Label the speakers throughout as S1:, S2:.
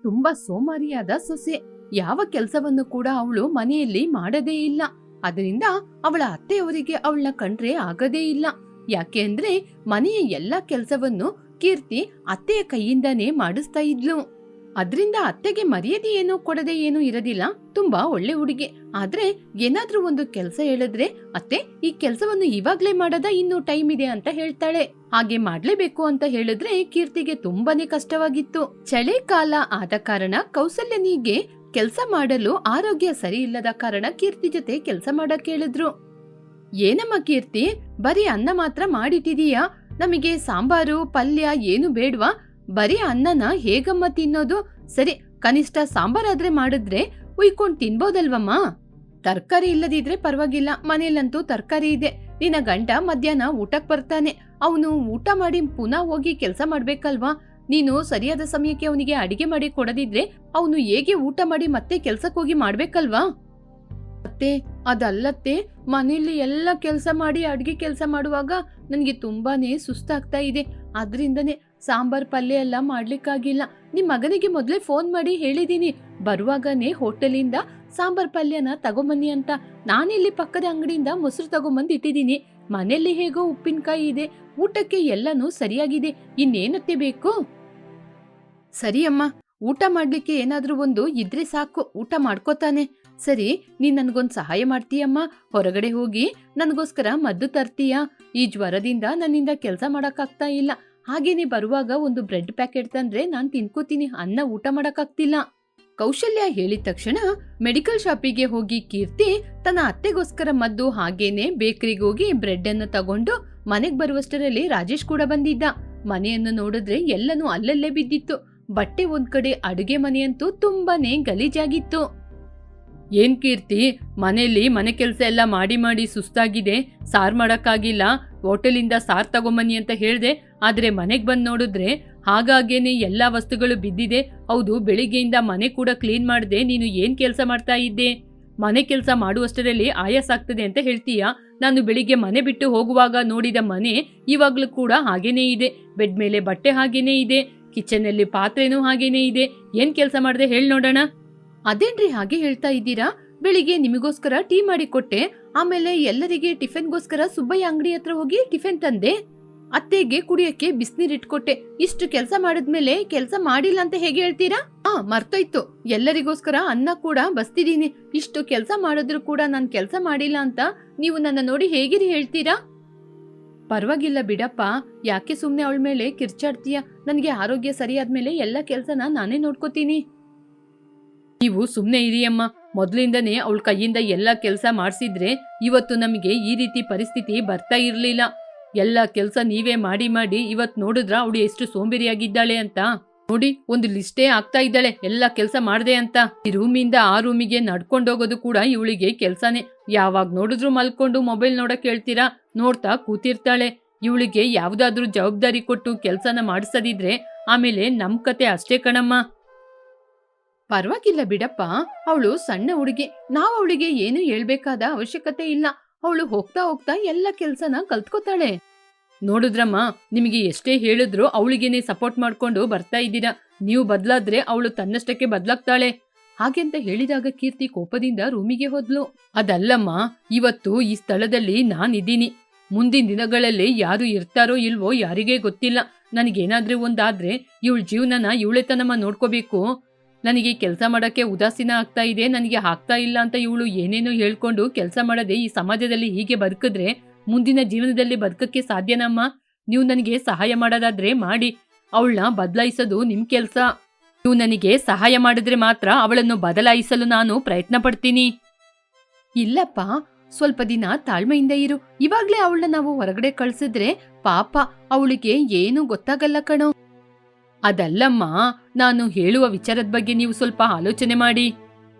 S1: ತುಂಬಾ ಸೋಮಾರಿಯಾದ ಸೊಸೆ. ಯಾವ ಕೆಲಸವನ್ನು ಕೂಡ ಅವಳು ಮನೆಯಲ್ಲಿ ಮಾಡದೇ ಇಲ್ಲ. ಅದರಿಂದ ಅವಳ ಅತ್ತೆಯವರಿಗೆ ಅವಳನ್ನ ಕಂಡ್ರೆ ಆಗದೇ ಇಲ್ಲ. ಯಾಕೆ ಅಂದ್ರೆ ಮನೆಯ ಎಲ್ಲಾ ಕೆಲಸವನ್ನು ಕೀರ್ತಿ ಅತ್ತೆಯ ಕೈಯಿಂದಾನೇ ಮಾಡಿಸ್ತಾ ಇದ್ಲು. ಅದ್ರಿಂದ ಅತ್ತೆಗೆ ಮರ್ಯಾದೆ ಏನು ಕೊಡದೆ ಏನು ಇರೋದಿಲ್ಲ. ತುಂಬಾ ಒಳ್ಳೆ ಹುಡುಗಿ. ಆದ್ರೆ ಏನಾದ್ರೂ ಒಂದು ಕೆಲಸ ಹೇಳಿದ್ರೆ ಅತ್ತೆ ಈ ಕೆಲಸವನ್ನು ಇವಾಗ್ಲೇ ಮಾಡದ ಇನ್ನೂ ಟೈಮ್ ಇದೆ ಅಂತ ಹೇಳ್ತಾಳೆ. ಹಾಗೆ ಮಾಡ್ಲೇಬೇಕು ಅಂತ ಹೇಳಿದ್ರೆ ಕೀರ್ತಿಗೆ ತುಂಬಾನೇ ಕಷ್ಟವಾಗಿತ್ತು. ಚಳಿಗಾಲ ಆದ ಕಾರಣ ಕೌಸಲ್ಯನಿಗೆ ಕೆಲಸ ಮಾಡಲು ಆರೋಗ್ಯ ಸರಿ ಇಲ್ಲದ ಕಾರಣ ಕೀರ್ತಿ ಜೊತೆ ಕೆಲಸ ಮಾಡಕ್ ಹೇಳಿದ್ರು. ಏನಮ್ಮ ಕೀರ್ತಿ, ಬರೀ ಅನ್ನ ಮಾತ್ರ ಮಾಡಿಟ್ಟಿದೀಯಾ? ನಮಗೆ ಸಾಂಬಾರು ಪಲ್ಯ ಏನು ಬೇಡ್ವಾ? ಬರೀ ಅನ್ನನ ಹೇಗಮ್ಮ ತಿನ್ನೋದು? ಸರಿ, ಕನಿಷ್ಠ ಸಾಂಬಾರಾದ್ರೆ ಮಾಡಿದ್ರೆ ಉಯ್ಕೊಂಡ್ ತಿನ್ಬೋದಲ್ವಮ್ಮ? ತರ್ಕಾರಿ ಇಲ್ಲದಿದ್ರೆ ಪರವಾಗಿಲ್ಲ, ಮನೇಲಂತೂ ತರ್ಕಾರಿ ಇದೆ. ನಿನ್ನ ಗಂಡ ಮಧ್ಯಾಹ್ನ ಊಟಕ್ ಬರ್ತಾನೆ. ಅವನು ಊಟ ಮಾಡಿ ಪುನಃ ಹೋಗಿ ಕೆಲಸ ಮಾಡ್ಬೇಕಲ್ವಾ? ನೀನು ಸರಿಯಾದ ಸಮಯಕ್ಕೆ ಅವನಿಗೆ ಅಡಿಗೆ ಮಾಡಿ ಕೊಡದಿದ್ರೆ ಅವನು ಹೇಗೆ ಊಟ ಮಾಡಿ ಮತ್ತೆ ಕೆಲ್ಸಕ್ಕೆ ಹೋಗಿ ಮಾಡ್ಬೇಕಲ್ವಾ? ಅತ್ತೆ, ಅದಲ್ಲತ್ತೆ, ಮನೇಲಿ ಎಲ್ಲ ಕೆಲಸ ಮಾಡಿ ಅಡ್ಗೆ ಕೆಲಸ ಮಾಡುವಾಗ ನನ್ಗೆ ತುಂಬಾನೇ ಸುಸ್ತಾಗ್ತಾ ಇದೆ. ಅದ್ರಿಂದನೇ ಸಾಂಬಾರ್ ಪಲ್ಯ ಎಲ್ಲ ಮಾಡ್ಲಿಕ್ಕಾಗಿಲ್ಲ. ನಿಮ್ ಮಗನಿಗೆ ಮೊದ್ಲೇ ಫೋನ್ ಮಾಡಿ ಹೇಳಿದೀನಿ, ಬರುವಾಗನೇ ಹೋಟೆಲಿಂದ ಸಾಂಬಾರ್ ಪಲ್ಯನ ತಗೊಂಬನ್ನಿ ಅಂತ. ನಾನಿಲ್ಲಿ ಪಕ್ಕದ ಅಂಗಡಿಯಿಂದ ಮೊಸರು ತಗೊಂಬಂದ್ ಇಟ್ಟಿದ್ದೀನಿ. ಮನೆಯಲ್ಲಿ ಹೇಗೋ ಉಪ್ಪಿನಕಾಯಿ ಇದೆ, ಊಟಕ್ಕೆ ಎಲ್ಲನೂ ಸರಿಯಾಗಿದೆ. ಇನ್ನೇನತ್ತೆ ಬೇಕು? ಸರಿ ಅಮ್ಮ, ಊಟ ಮಾಡ್ಲಿಕ್ಕೆ ಏನಾದ್ರೂ ಒಂದು ಇದ್ರೆ ಸಾಕು, ಊಟ ಮಾಡ್ಕೋತಾನೆ. ಸರಿ, ನೀನ್ ನನ್ಗೊಂದ್ ಸಹಾಯ ಮಾಡ್ತೀಯಮ್ಮ? ಹೊರಗಡೆ ಹೋಗಿ ನನ್ಗೋಸ್ಕರ ಮದ್ದು ತರ್ತೀಯಾ? ಈ ಜ್ವರದಿಂದ ನನ್ನಿಂದ ಕೆಲಸ ಮಾಡಕ್ಕಾಗ್ತಾ ಇಲ್ಲ. ಹಾಗೇನೆ ಬರುವಾಗ ಒಂದು ಬ್ರೆಡ್ ಪ್ಯಾಕೆಟ್ ತಂದ್ರೆ ನಾನ್ ತಿನ್ಕೋತೀನಿ, ಅನ್ನ ಊಟ ಮಾಡಕ್ಕಾಗ್ತಿಲ್ಲ. ಕೌಶಲ್ಯ ಹೇಳಿದ ತಕ್ಷಣ ಮೆಡಿಕಲ್ ಶಾಪಿಗೆ ಹೋಗಿ ಕೀರ್ತಿ ತನ್ನ ಅತ್ತೆಗೋಸ್ಕರ ಮದ್ದು ಹಾಗೇನೆ ಬೇಕರಿಗೆ ಹೋಗಿ ಬ್ರೆಡ್ ಅನ್ನು ತಗೊಂಡು ಮನೆಗ್ ಬರುವಷ್ಟರಲ್ಲಿ ರಾಜೇಶ್ ಕೂಡ ಬಂದಿದ್ದ. ಮನೆಯನ್ನು ನೋಡಿದ್ರೆ ಎಲ್ಲನೂ ಅಲ್ಲಲ್ಲೇ ಬಿದ್ದಿತ್ತು. ಬಟ್ಟೆ ಒಂದ್ ಕಡೆ, ಅಡುಗೆ ಮನೆಯಂತೂ ತುಂಬಾನೇ ಗಲೀಜಾಗಿತ್ತು. ಏನ್ ಕೀರ್ತಿ, ಮನೆಯಲ್ಲಿ ಮನೆ ಕೆಲಸ ಎಲ್ಲ ಮಾಡಿ ಮಾಡಿ ಸುಸ್ತಾಗಿದೆ, ಸಾರ್ ಮಾಡಕ್ಕಾಗಿಲ್ಲ, ಹೋಟೆಲಿಂದ ಸಾರ್ ತಗೊಂಬನ್ನಿ ಅಂತ ಹೇಳ್ದೆ. ಆದ್ರೆ ಮನೆಗ್ ಬಂದ್ ನೋಡಿದ್ರೆ ಹಾಗಾಗೇನೆ ಎಲ್ಲಾ ವಸ್ತುಗಳು ಬಿದ್ದಿದೆ. ಹೌದು, ಬೆಳಿಗ್ಗೆಯಿಂದ ಮನೆ ಕೂಡ ಕ್ಲೀನ್ ಮಾಡ್ದೆ. ನೀನು ಏನ್ ಕೆಲಸ ಮಾಡ್ತಾ ಇದ್ದೆ? ಮನೆ ಕೆಲಸ ಮಾಡುವಷ್ಟರಲ್ಲಿ ಆಯಾಸ ಆಗ್ತದೆ ಅಂತ ಹೇಳ್ತೀಯಾ? ನಾನು ಬೆಳಿಗ್ಗೆ ಮನೆ ಬಿಟ್ಟು ಹೋಗುವಾಗ ನೋಡಿದ ಮನೆ ಇವಾಗ್ಲೂ ಕೂಡ ಹಾಗೇನೇ ಇದೆ. ಬೆಡ್ ಮೇಲೆ ಬಟ್ಟೆ ಹಾಗೇನೇ ಇದೆ, ಕಿಚನ್ ಅಲ್ಲಿ ಪಾತ್ರೆನೂ ಹಾಗೇನೇ ಇದೆ. ಏನ್ ಕೆಲಸ ಮಾಡ್ದೆ ಹೇಳ್ ನೋಡೋಣ. ಅದೇನ್ರಿ ಹಾಗೆ ಹೇಳ್ತಾ ಇದ್ದೀರಾ? ಬೆಳಿಗ್ಗೆ ನಿಮಗೋಸ್ಕರ ಟೀ ಮಾಡಿ ಕೊಟ್ಟೆ, ಆಮೇಲೆ ಎಲ್ಲರಿಗೆ ಟಿಫಿನ್ಗೋಸ್ಕರ ಸುಬ್ಬಯ್ಯ ಅಂಗಡಿ ಹತ್ರ ಹೋಗಿ ಟಿಫಿನ್ ತಂದೆ, ಅತ್ತೆಗೆ ಕುಡಿಯಕ್ಕೆ ಬಿಸಿನೀರ್ ಇಟ್ಕೊಟ್ಟೆ. ಇಷ್ಟು ಕೆಲಸ ಮಾಡಿದ್ಮೇಲೆ ಕೆಲಸ ಮಾಡಿಲ್ಲ ಅಂತ ಹೇಗೆ ಹೇಳ್ತೀರಾ? ಮರ್ತೋಯ್ತು, ಎಲ್ಲರಿಗೋಸ್ಕರ ಅನ್ನ ಕೂಡ ಬಸ್ತಿದೀನಿ. ಇಷ್ಟು ಕೆಲಸ ಮಾಡಿದ್ರು ಕೂಡ ನಾನ್ ಕೆಲಸ ಮಾಡಿಲ್ಲ ಅಂತ ನೀವು ನನ್ನ ನೋಡಿ ಹೇಗಿರಿ ಹೇಳ್ತೀರಾ? ಪರವಾಗಿಲ್ಲ ಬಿಡಪ್ಪ, ಯಾಕೆ ಸುಮ್ನೆ ಅವಳ ಮೇಲೆ ಕಿರ್ಚಾಡ್ತೀಯ? ನನ್ಗೆ ಆರೋಗ್ಯ ಸರಿಯಾದ್ಮೇಲೆ ಎಲ್ಲ ಕೆಲ್ಸನ ನಾನೇ ನೋಡ್ಕೋತೀನಿ. ನೀವು ಸುಮ್ನೆ ಇರಿಯಮ್ಮ. ಮೊದ್ಲಿಂದನೇ ಅವಳ ಕೈಯಿಂದ ಎಲ್ಲ ಕೆಲಸ ಮಾಡ್ಸಿದ್ರೆ ಇವತ್ತು ನಮಗೆ ಈ ರೀತಿ ಪರಿಸ್ಥಿತಿ ಬರ್ತಾ ಇರ್ಲಿಲ್ಲ. ಎಲ್ಲ ಕೆಲಸ ನೀವೇ ಮಾಡಿ ಮಾಡಿ ಇವತ್ ನೋಡಿದ್ರ ಅವಳು ಎಷ್ಟು ಸೋಂಬೇರಿಯಾಗಿದ್ದಾಳೆ ಅಂತ. ನೋಡಿ, ಒಂದು ಲಿಸ್ಟೇ ಆಗ್ತಾ ಇದ್ದಾಳೆ ಎಲ್ಲ ಕೆಲಸ ಮಾಡ್ದೆ ಅಂತ. ಈ ರೂಮಿಂದ ಆ ರೂಮಿಗೆ ನಡ್ಕೊಂಡೋಗೋದು ಕೂಡ ಇವಳಿಗೆ ಕೆಲ್ಸಾನೇ. ಯಾವಾಗ ನೋಡಿದ್ರು ಮಲ್ಕೊಂಡು ಮೊಬೈಲ್ ನೋಡಕ್ ಹೇಳ್ತೀರಾ, ನೋಡ್ತಾ ಕೂತಿರ್ತಾಳೆ. ಇವಳಿಗೆ ಯಾವ್ದಾದ್ರೂ ಜವಾಬ್ದಾರಿ ಕೊಟ್ಟು ಕೆಲ್ಸನ ಮಾಡಿಸದಿದ್ರೆ ಆಮೇಲೆ ನಮ್ ಕತೆ ಅಷ್ಟೇ ಕಣಮ್ಮ. ಪರವಾಗಿಲ್ಲ ಬಿಡಪ್ಪ, ಅವಳು ಸಣ್ಣ ಹುಡುಗಿ, ನಾವ್ ಅವಳಿಗೆ ಏನು ಹೇಳ್ಬೇಕಾದ ಅವಶ್ಯಕತೆ ಇಲ್ಲ. ಅವಳು ಹೋಗ್ತಾ ಹೋಗ್ತಾ ಎಲ್ಲ ಕೆಲ್ಸನ ಕಲ್ತ್ಕೋತಾಳೆ. ನೋಡಿದ್ರಮ್ಮ, ನಿಮಗೆ ಎಷ್ಟೇ ಹೇಳಿದ್ರು ಅವಳಿಗೇನೆ ಸಪೋರ್ಟ್ ಮಾಡ್ಕೊಂಡು ಬರ್ತಾ ಇದ್ದೀರಾ. ನೀವು ಬದ್ಲಾದ್ರೆ ಅವಳು ತನ್ನಷ್ಟಕ್ಕೆ ಬದ್ಲಾಗ್ತಾಳೆ. ಹಾಗೆಂತ ಹೇಳಿದಾಗ ಕೀರ್ತಿ ಕೋಪದಿಂದ ರೂಮಿಗೆ ಹೋದ್ಲು. ಅದಲ್ಲಮ್ಮ, ಇವತ್ತು ಈ ಸ್ಥಳದಲ್ಲಿ ನಾನಿದ್ದೀನಿ. ಮುಂದಿನ ದಿನಗಳಲ್ಲಿ ಯಾರು ಇರ್ತಾರೋ ಇಲ್ವೋ ಯಾರಿಗೇ ಗೊತ್ತಿಲ್ಲ. ನನಗೇನಾದ್ರೂ ಒಂದಾದ್ರೆ ಇವಳ ಜೀವನನ ಇವಳೆತನಮ್ಮ ನೋಡ್ಕೋಬೇಕು. ನನಗೆ ಕೆಲಸ ಮಾಡಕ್ಕೆ ಉದಾಸೀನ ಆಗ್ತಾ ಇದೆ, ನನಗೆ ಆಗ್ತಾ ಇಲ್ಲ ಅಂತ ಇವಳು ಏನೇನೋ ಹೇಳ್ಕೊಂಡು ಕೆಲಸ ಮಾಡದೆ ಈ ಸಮಾಜದಲ್ಲಿ ಹೀಗೆ ಬದುಕಿದ್ರೆ ಮುಂದಿನ ಜೀವನದಲ್ಲಿ ಬದುಕಕ್ಕೆ ಸಾಧ್ಯನಮ್ಮ? ನೀವು ನನಗೆ ಸಹಾಯ ಮಾಡೋದಾದ್ರೆ ಮಾಡಿ, ಅವಳನ್ನ ಬದಲಾಯಿಸೋದು ನಿಮ್ ಕೆಲ್ಸ. ನೀವು ನನಗೆ ಸಹಾಯ ಮಾಡಿದ್ರೆ ಮಾತ್ರ ಅವಳನ್ನು ಬದಲಾಯಿಸಲು ನಾನು ಪ್ರಯತ್ನ ಪಡ್ತೀನಿ. ಇಲ್ಲಪ್ಪ, ಸ್ವಲ್ಪ ದಿನ ತಾಳ್ಮೆಯಿಂದ ಇರು. ಇವಾಗ್ಲೇ ಅವಳನ್ನ ನಾವು ಹೊರಗಡೆ ಕಳ್ಸಿದ್ರೆ ಪಾಪ ಅವಳಿಗೆ ಏನು ಗೊತ್ತಾಗಲ್ಲ ಕಣೋ. ಅದಲ್ಲಮ್ಮ, ನಾನು ಹೇಳುವ ವಿಚಾರದ ಬಗ್ಗೆ ನೀವು ಸ್ವಲ್ಪ ಆಲೋಚನೆ ಮಾಡಿ.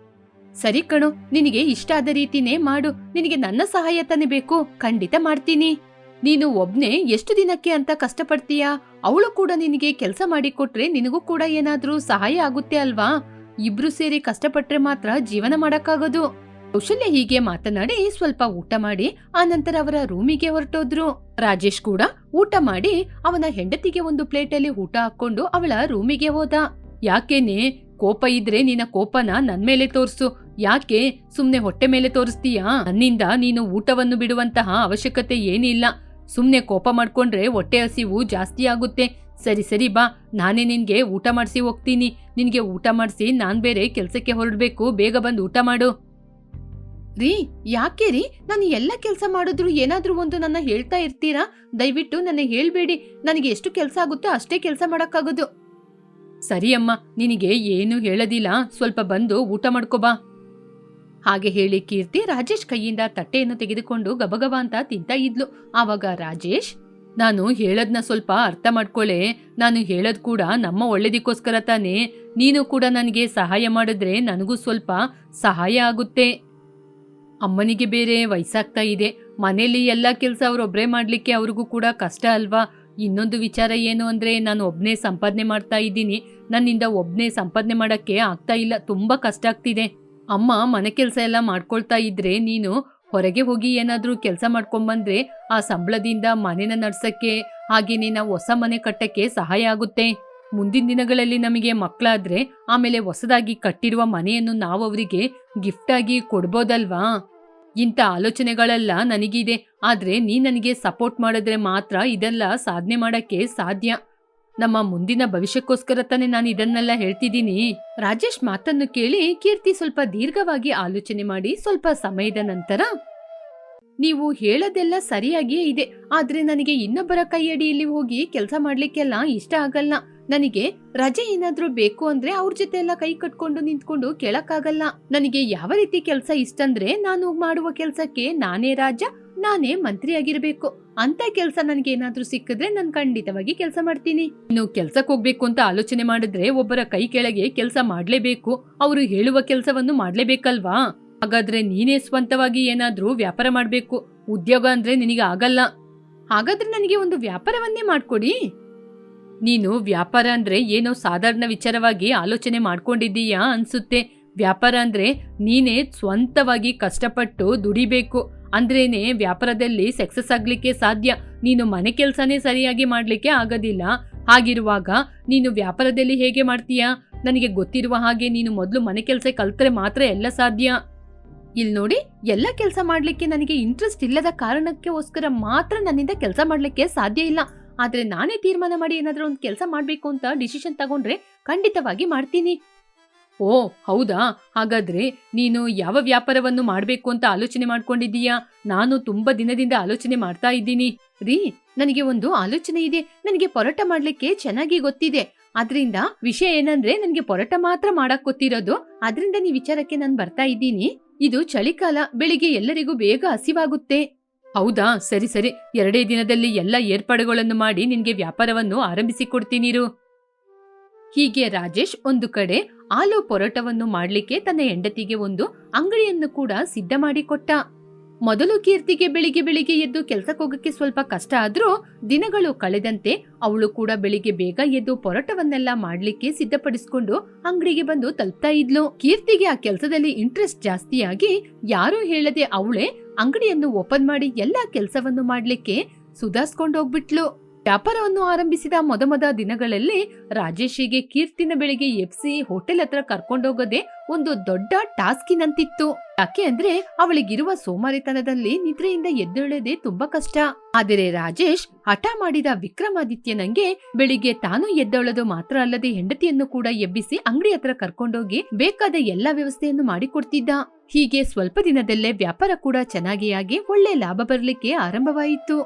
S1: ಸರಿ ಕಣೋ, ನಿನಗೆ ಇಷ್ಟ ಆದ ರೀತಿನೇ ಮಾಡು. ನಿನಗೆ ನನ್ನ ಸಹಾಯ ತಾನೇ ಬೇಕು, ಖಂಡಿತ ಮಾಡ್ತೀನಿ. ನೀನು ಒಬ್ನೇ ಎಷ್ಟು ದಿನಕ್ಕೆ ಅಂತ ಕಷ್ಟಪಡ್ತೀಯಾ? ಅವಳು ಕೂಡ ನಿನಗೆ ಕೆಲಸ ಮಾಡಿಕೊಟ್ರೆ ನಿನಗೂ ಕೂಡ ಏನಾದ್ರೂ ಸಹಾಯ ಆಗುತ್ತೆ ಅಲ್ವಾ? ಇಬ್ರು ಸೇರಿ ಕಷ್ಟಪಟ್ರೆ ಮಾತ್ರ ಜೀವನ ಮಾಡಕ್ಕಾಗೋದು. ಕೌಶಲ್ಯ ಹೀಗೆ ಮಾತನಾಡಿ ಸ್ವಲ್ಪ ಊಟ ಮಾಡಿ ಆನಂತರ ಅವರ ರೂಮಿಗೆ ಹೊರಟೋದ್ರು. ರಾಜೇಶ್ ಕೂಡ ಊಟ ಮಾಡಿ ಅವನ ಹೆಂಡತಿಗೆ ಒಂದು ಪ್ಲೇಟಲ್ಲಿ ಊಟ ಹಾಕೊಂಡು ಅವಳ ರೂಮಿಗೆ ಹೋದ. ಯಾಕೇನೆ ಕೋಪ ಇದ್ರೆ ನಿನ್ನ ಕೋಪನ ನನ್ ಮೇಲೆ ತೋರ್ಸು. ಯಾಕೆ ಸುಮ್ನೆ ಹೊಟ್ಟೆ ಮೇಲೆ ತೋರಿಸ್ತೀಯಾ? ನನ್ನಿಂದ ನೀನು ಊಟವನ್ನು ಬಿಡುವಂತಹ ಅವಶ್ಯಕತೆ ಏನಿಲ್ಲ. ಸುಮ್ನೆ ಕೋಪ ಮಾಡ್ಕೊಂಡ್ರೆ ಹೊಟ್ಟೆ ಹಸಿವು ಜಾಸ್ತಿ ಆಗುತ್ತೆ. ಸರಿ ಸರಿ ಬಾ, ನಾನೇ ನಿನ್ಗೆ ಊಟ ಮಾಡಿಸಿ ಹೋಗ್ತೀನಿ. ನಿನ್ಗೆ ಊಟ ಮಾಡಿಸಿ ನಾನ್ ಬೇರೆ ಕೆಲ್ಸಕ್ಕೆ ಹೊರಡ್ಬೇಕು. ಬೇಗ ಬಂದು ಊಟ ಮಾಡು. ರೀ, ಯಾಕೆ ರೀ? ನಾನು ಎಲ್ಲ ಕೆಲಸ ಮಾಡಿದ್ರು ಏನಾದ್ರೂ ಒಂದು ನನ್ನ ಹೇಳ್ತಾ ಇರ್ತೀರಾ? ದಯವಿಟ್ಟು ನನಗೆ ಹೇಳ್ಬೇಡಿ. ನನಗೆ ಎಷ್ಟು ಕೆಲಸ ಆಗುತ್ತೋ ಅಷ್ಟೇ ಕೆಲಸ ಮಾಡಕ್ಕಾಗೋದು. ಸರಿ ಅಮ್ಮ, ನಿನಗೆ ಏನು ಹೇಳೋದಿಲ್ಲ. ಸ್ವಲ್ಪ ಬಂದು ಊಟ ಮಾಡ್ಕೋಬಾ. ಹಾಗೆ ಹೇಳಿ ಕೀರ್ತಿ ರಾಜೇಶ್ ಕೈಯಿಂದ ತಟ್ಟೆಯನ್ನು ತೆಗೆದುಕೊಂಡು ಗಬಗಬ ಅಂತ ತಿಂತಾ ಇದ್ಲು. ಆವಾಗ ರಾಜೇಶ್, ನಾನು ಹೇಳದ್ನ ಸ್ವಲ್ಪ ಅರ್ಥ ಮಾಡ್ಕೊಳ್ಳೆ. ನಾನು ಹೇಳದ್ ಕೂಡ ನಮ್ಮ ಒಳ್ಳೇದಕ್ಕೋಸ್ಕರ ತಾನೇ. ನೀನು ಕೂಡ ನನಗೆ ಸಹಾಯ ಮಾಡಿದ್ರೆ ನನಗೂ ಸ್ವಲ್ಪ ಸಹಾಯ ಆಗುತ್ತೆ. ಅಮ್ಮನಿಗೆ ಬೇರೆ ವಯಸ್ಸಾಗ್ತಾ ಇದೆ. ಮನೇಲಿ ಎಲ್ಲ ಕೆಲಸ ಅವ್ರೊಬ್ರೇ ಮಾಡ್ಲಿಕ್ಕೆ ಅವ್ರಿಗೂ ಕೂಡ ಕಷ್ಟ ಅಲ್ವಾ? ಇನ್ನೊಂದು ವಿಚಾರ ಏನು ಅಂದ್ರೆ, ನಾನು ಒಬ್ನೇ ಸಂಪಾದನೆ ಮಾಡ್ತಾ ಇದ್ದೀನಿ. ನನ್ನಿಂದ ಒಬ್ನೇ ಸಂಪಾದನೆ ಮಾಡಕ್ಕೆ ಆಗ್ತಾ ಇಲ್ಲ. ತುಂಬಾ ಕಷ್ಟ ಆಗ್ತಿದೆ. ಅಮ್ಮ ಮನೆ ಕೆಲಸ ಎಲ್ಲ ಮಾಡ್ಕೊಳ್ತಾ ಇದ್ರೆ ನೀನು ಹೊರಗೆ ಹೋಗಿ ಏನಾದ್ರೂ ಕೆಲಸ ಮಾಡ್ಕೊಂಡ್ಬಂದ್ರೆ ಆ ಸಂಬಳದಿಂದ ಮನೆನ ನಡ್ಸಕ್ಕೆ, ಹಾಗೇನೆ ನಾವು ಹೊಸ ಮನೆ ಕಟ್ಟಕ್ಕೆ ಸಹಾಯ ಆಗುತ್ತೆ. ಮುಂದಿನ ದಿನಗಳಲ್ಲಿ ನಮಗೆ ಮಕ್ಕಳಾದ್ರೆ ಆಮೇಲೆ ಹೊಸದಾಗಿ ಕಟ್ಟಿರುವ ಮನೆಯನ್ನು ನಾವು ಅವರಿಗೆ ಗಿಫ್ಟ್ ಆಗಿ ಕೊಡ್ಬೋದಲ್ವಾ? ಇಂಥ ಆಲೋಚನೆಗಳೆಲ್ಲ ನನಗಿದೆ. ಆದ್ರೆ ನೀ ನನಗೆ ಸಪೋರ್ಟ್ ಮಾಡಿದ್ರೆ ಮಾತ್ರ ಇದೆಲ್ಲ ಸಾಧನೆ ಮಾಡಕ್ಕೆ ಸಾಧ್ಯ. ನಮ್ಮ ಮುಂದಿನ ಭವಿಷ್ಯಕ್ಕೋಸ್ಕರ ತಾನೇ ನಾನು ಇದನ್ನೆಲ್ಲ ಹೇಳ್ತಿದ್ದೀನಿ. ರಾಜೇಶ್ ಮಾತನ್ನು ಕೇಳಿ ಕೀರ್ತಿ ಸ್ವಲ್ಪ ದೀರ್ಘವಾಗಿ ಆಲೋಚನೆ ಮಾಡಿ ಸ್ವಲ್ಪ ಸಮಯದ ನಂತರ, ನೀವು ಹೇಳೋದೆಲ್ಲ ಸರಿಯಾಗಿಯೇ ಇದೆ. ಆದ್ರೆ ನನಗೆ ಇನ್ನೊಬ್ಬರ ಕೈಯಡಿಯಲ್ಲಿ ಹೋಗಿ ಕೆಲಸ ಮಾಡ್ಲಿಕ್ಕೆಲ್ಲ ಇಷ್ಟ ಆಗಲ್ಲ. ನನಗೆ ರಜೆ ಏನಾದ್ರೂ ಬೇಕು ಅಂದ್ರೆ ಅವ್ರ ಜೊತೆ ಎಲ್ಲ ಕೈ ಕಟ್ಕೊಂಡು ನಿಂತ್ಕೊಂಡು ಕೇಳಕ್ಕಾಗಲ್ಲ. ನನಗೆ ಯಾವ ರೀತಿ ಕೆಲಸ ಇಷ್ಟ ಅಂದ್ರೆ, ನಾನು ಮಾಡುವ ಕೆಲಸಕ್ಕೆ ನಾನೇ ರಾಜ, ನಾನೇ ಮಂತ್ರಿ ಆಗಿರ್ಬೇಕು. ಅಂತ ಕೆಲಸ ನನ್ಗೆ ಏನಾದ್ರೂ ಸಿಕ್ಕಿದ್ರೆ ನಾನು ಖಂಡಿತವಾಗಿ ಕೆಲಸ ಮಾಡ್ತೀನಿ. ಇನ್ನು ಕೆಲ್ಸಕ್ಕೆ ಹೋಗ್ಬೇಕು ಅಂತ ಆಲೋಚನೆ ಮಾಡಿದ್ರೆ ಒಬ್ಬರ ಕೈ ಕೆಳಗೆ ಕೆಲಸ ಮಾಡ್ಲೇಬೇಕು. ಅವರು ಹೇಳುವ ಕೆಲಸವನ್ನು ಮಾಡ್ಲೇಬೇಕಲ್ವಾ? ಹಾಗಾದ್ರೆ ನೀನೇ ಸ್ವಂತವಾಗಿ ಏನಾದ್ರೂ ವ್ಯಾಪಾರ ಮಾಡ್ಬೇಕು. ಉದ್ಯೋಗ ಅಂದ್ರೆ ನಿನಗೆ ಆಗಲ್ಲ. ಹಾಗಾದ್ರೆ ನನಗೆ ಒಂದು ವ್ಯಾಪಾರವನ್ನೇ ಮಾಡ್ಕೊಡಿ. ನೀನು ವ್ಯಾಪಾರ ಅಂದ್ರೆ ಏನೋ ಸಾಧಾರಣ ವಿಚಾರವಾಗಿ ಆಲೋಚನೆ ಮಾಡ್ಕೊಂಡಿದ್ದೀಯಾ ಅನ್ಸುತ್ತೆ. ವ್ಯಾಪಾರ ಅಂದ್ರೆ ನೀನೇ ಸ್ವಂತವಾಗಿ ಕಷ್ಟಪಟ್ಟು ದುಡಿಬೇಕು ಅಂದ್ರೇನೆ ವ್ಯಾಪಾರದಲ್ಲಿ ಸಕ್ಸಸ್ ಆಗ್ಲಿಕ್ಕೆ ಸಾಧ್ಯ. ನೀನು ಮನೆ ಕೆಲ್ಸನೇ ಸರಿಯಾಗಿ ಮಾಡ್ಲಿಕ್ಕೆ ಆಗೋದಿಲ್ಲ. ಹಾಗಿರುವಾಗ ನೀನು ವ್ಯಾಪಾರದಲ್ಲಿ ಹೇಗೆ ಮಾಡ್ತೀಯಾ? ನನಗೆ ಗೊತ್ತಿರುವ ಹಾಗೆ ನೀನು ಮೊದಲು ಮನೆ ಕೆಲಸ ಕಲ್ತ್ರೆ ಮಾತ್ರ ಎಲ್ಲ ಸಾಧ್ಯ. ಇಲ್ಲಿ ನೋಡಿ, ಎಲ್ಲ ಕೆಲಸ ಮಾಡ್ಲಿಕ್ಕೆ ನನಗೆ ಇಂಟ್ರೆಸ್ಟ್ ಇಲ್ಲದ ಕಾರಣಕ್ಕೋಸ್ಕರ ಮಾತ್ರ ನನ್ನಿಂದ ಕೆಲಸ ಮಾಡ್ಲಿಕ್ಕೆ ಸಾಧ್ಯ ಇಲ್ಲ. ಆದ್ರೆ ನಾನೇ ತೀರ್ಮಾನ ಮಾಡಿ ಏನಾದ್ರೂ ಒಂದು ಕೆಲಸ ಮಾಡ್ಬೇಕು ಅಂತ ಡಿಸಿಷನ್ ತಗೊಂಡ್ರೆ ಖಂಡಿತವಾಗಿ ಮಾಡ್ತೀನಿ. ಓ ಹೌದಾ? ಹಾಗಾದ್ರೆ ನೀನು ಯಾವ ವ್ಯಾಪಾರವನ್ನು ಮಾಡ್ಬೇಕು ಅಂತ ಆಲೋಚನೆ ಮಾಡ್ಕೊಂಡಿದ್ದೀಯಾ? ನಾನು ತುಂಬಾ ದಿನದಿಂದ ಆಲೋಚನೆ ಮಾಡ್ತಾ ಇದ್ದೀನಿ. ರೀ, ನನಗೆ ಒಂದು ಆಲೋಚನೆ ಇದೆ. ನನಗೆ ಪರೋಟ ಮಾಡ್ಲಿಕ್ಕೆ ಚೆನ್ನಾಗಿ ಗೊತ್ತಿದೆ. ಅದ್ರಿಂದ ವಿಷಯ ಏನಂದ್ರೆ, ನನಗೆ ಪರೋಟ ಮಾತ್ರ ಮಾಡಕ್ ಗೊತ್ತಿರೋದು. ಅದ್ರಿಂದ ಈ ವಿಚಾರಕ್ಕೆ ನಾನು ಬರ್ತಾ ಇದ್ದೀನಿ. ಇದು ಚಳಿಕಾಲ, ಬೆಳಿಗ್ಗೆ ಎಲ್ಲರಿಗೂ ಬೇಗ ಹಸಿವಾಗುತ್ತೆ. ಹೌದಾ? ಸರಿ ಸರಿ, 2 ದಿನದಲ್ಲಿ ಎಲ್ಲ ಏರ್ಪಾಡುಗಳನ್ನು ಮಾಡಿ ನಿನ್ಗೆ ವ್ಯಾಪಾರವನ್ನು ಆರಂಭಿಸಿಕೊಡ್ತೀನಿರು. ಹೀಗೆ ರಾಜೇಶ್ ಒಂದು ಕಡೆ ಆಲೂ ಪರೋಟವನ್ನು ಮಾಡ್ಲಿಕ್ಕೆ ತನ್ನ ಹೆಂಡತಿಗೆ ಒಂದು ಅಂಗಡಿಯನ್ನು ಕೂಡ ಸಿದ್ಧ ಮಾಡಿಕೊಟ್ಟ. ಮೊದಲು ಕೀರ್ತಿಗೆ ಬೆಳಿಗ್ಗೆ ಎದ್ದು ಕೆಲ್ಸಕ್ಕೆ ಹೋಗಕ್ಕೆ ಸ್ವಲ್ಪ ಕಷ್ಟ ಆದ್ರೂ ದಿನಗಳು ಕಳೆದಂತೆ ಅವಳು ಕೂಡ ಬೆಳಿಗ್ಗೆ ಬೇಗ ಎದ್ದು ಪರೋಟವನ್ನೆಲ್ಲ ಮಾಡ್ಲಿಕ್ಕೆ ಸಿದ್ಧಪಡಿಸಿಕೊಂಡು ಅಂಗಡಿಗೆ ಬಂದು ತಲುಪ್ತಾ ಇದ್ಲು. ಕೀರ್ತಿಗೆ ಆ ಕೆಲಸದಲ್ಲಿ ಇಂಟ್ರೆಸ್ಟ್ ಜಾಸ್ತಿಯಾಗಿ ಯಾರೂ ಹೇಳದೆ ಅವಳೇ ಅಂಗಡಿಯನ್ನು ಓಪನ್ ಮಾಡಿ ಎಲ್ಲಾ ಕೆಲಸವನ್ನು ಮಾಡ್ಲಿಕ್ಕೆ ಸುಧಾರಿಸ್ಕೊಂಡು ಹೋಗ್ಬಿಟ್ಲು. ವ್ಯಾಪಾರವನ್ನು ಆರಂಭಿಸಿದ ಮೊದಮೊದ ದಿನಗಳಲ್ಲಿ ರಾಜೇಶಿಗೆ ಕೀರ್ತಿನ ಬೆಳಿಗ್ಗೆ ಎಫ್ಸಿ ಹೋಟೆಲ್ ಹತ್ರ ಕರ್ಕೊಂಡೋಗೋದೆ ಒಂದು ದೊಡ್ಡ ಟಾಸ್ಕಿನಂತಿತ್ತು. ಯಾಕೆ ಅಂದ್ರೆ ಅವಳಿಗಿರುವ ಸೋಮಾರಿತನದಲ್ಲಿ ನಿದ್ರೆಯಿಂದ ಎದ್ದೇಳೋದೇ ತುಂಬಾ ಕಷ್ಟ. ಆದರೆ ರಾಜೇಶ್ ಹಠ ಮಾಡಿದ ವಿಕ್ರಮಾದಿತ್ಯನಂಗೆ ಬೆಳಿಗ್ಗೆ ತಾನು ಎದ್ದೇಳೋದು ಮಾತ್ರ ಅಲ್ಲದೆ ಹೆಂಡತಿಯನ್ನು ಕೂಡ ಎಬ್ಬಿಸಿ ಅಂಗಡಿ ಹತ್ರ ಕರ್ಕೊಂಡೋಗಿ ಬೇಕಾದ ಎಲ್ಲಾ ವ್ಯವಸ್ಥೆಯನ್ನು ಮಾಡಿಕೊಡ್ತಿದ್ದ. ಹೀಗೆ ಸ್ವಲ್ಪ ದಿನದಲ್ಲೇ ವ್ಯಾಪಾರ ಕೂಡ ಚೆನ್ನಾಗಿ ಆಗಿ ಒಳ್ಳೆ ಲಾಭ ಬರ್ಲಿಕ್ಕೆ ಆರಂಭವಾಯಿತು.